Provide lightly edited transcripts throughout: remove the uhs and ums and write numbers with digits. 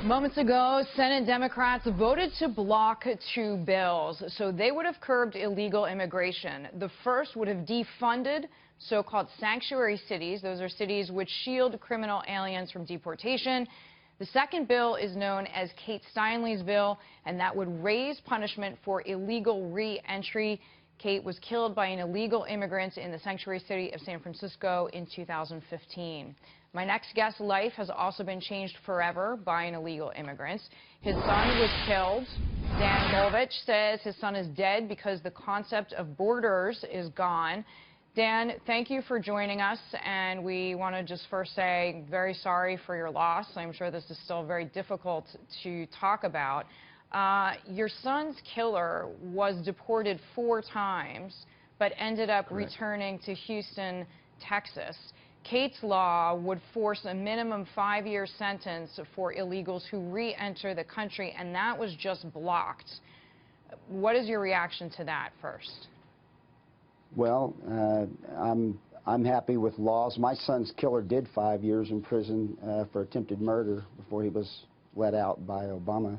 Moments ago, Senate Democrats voted to block two bills, so they would have curbed illegal immigration. The first would have defunded so-called sanctuary cities. Those are cities which shield criminal aliens from deportation. The second bill is known as Kate Steinle's bill, and that would raise punishment for illegal re-entry. Kate was killed by an illegal immigrant in the sanctuary city of San Francisco in 2015. My next guest's life has also been changed forever by an illegal immigrant. His son was killed. Dan Golvach says his son is dead because the concept of borders is gone. Dan, thank you for joining us, and we want to just first say very sorry for your loss. I'm sure this is still very difficult to talk about. Your son's killer was deported 4 times, but ended up returning to Houston, Texas. Kate's law would force a minimum 5-year sentence for illegals who re-enter the country, and that was just blocked. What is your reaction to that first? Well, I'm happy with laws. My son's killer did 5 years in prison for attempted murder before he was let out by Obama.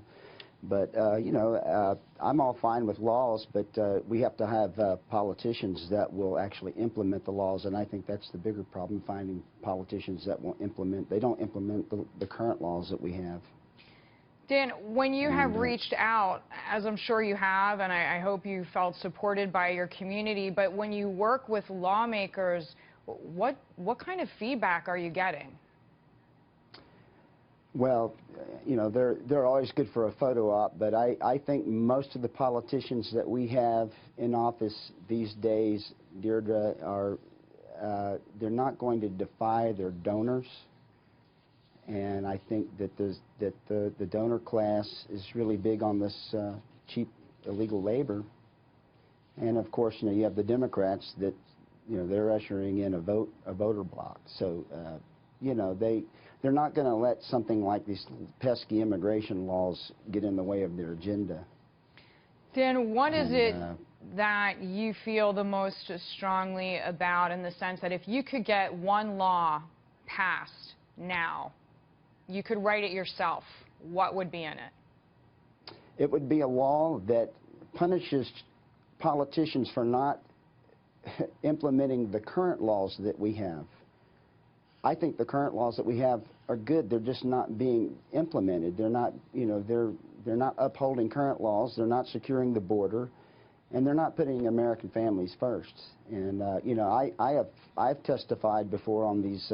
But, you know, I'm all fine with laws, but we have to have politicians that will actually implement the laws, and I think that's the bigger problem, finding politicians that will implement. They don't implement the current laws that we have. Dan, when you have reached out, as I'm sure you have, and I hope you felt supported by your community, but when you work with lawmakers, what kind of feedback are you getting? Well, you know, they're always good for a photo op, but I think most of the politicians that we have in office these days, Deirdre, are they're not going to defy their donors, and I think that the donor class is really big on this cheap illegal labor, and of course, you know, you have the Democrats that, you know, they're ushering in a voter bloc, so you know, they're not going to let something like these pesky immigration laws get in the way of their agenda. Dan, what is it that you feel the most strongly about, in the sense that if you could get one law passed now, you could write it yourself, what would be in it? It would be a law that punishes politicians for not implementing the current laws that we have. I think the current laws that we have are good. They're just not being implemented. They're not, you know, they're not upholding current laws. They're not securing the border, and they're not putting American families first. And you know, I've testified before on these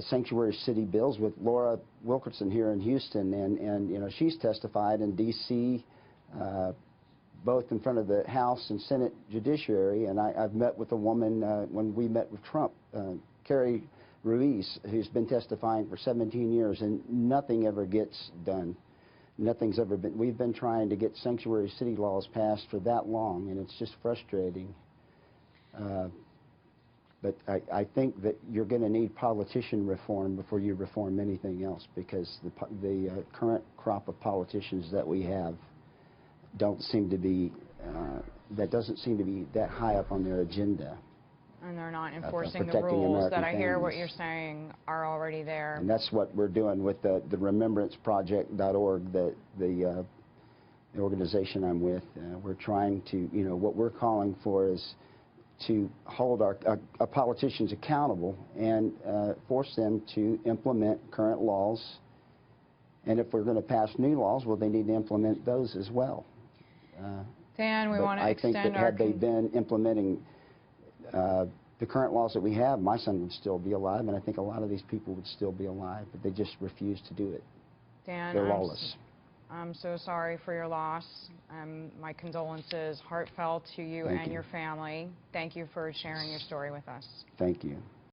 sanctuary city bills with Laura Wilkerson here in Houston, and you know, she's testified in D.C. Both in front of the House and Senate Judiciary, and I've met with a woman when we met with Trump, Carrie Ruiz, who's been testifying for 17 years, and nothing ever gets done. Nothing's ever been. We've been trying to get sanctuary city laws passed for that long, and it's just frustrating. But I think that you're going to need politician reform before you reform anything else, because the current crop of politicians that we have don't seem to be, that doesn't seem to be that high up on their agenda. And they're not enforcing the rules that I hear what you're saying are already there. And that's what we're doing with the remembranceproject.org, the organization I'm with. We're trying to, you know, what we're calling for is to hold our politicians accountable and force them to implement current laws. And if we're going to pass new laws, well, they need to implement those as well. Dan, we want to extend our... I think that had they been implementing the current laws that we have, my son would still be alive, and I think a lot of these people would still be alive, but they just refuse to do it. Dan, they're lawless. I'm so sorry for your loss. My condolences, heartfelt to you and your family. Thank you for sharing your story with us. Thank you.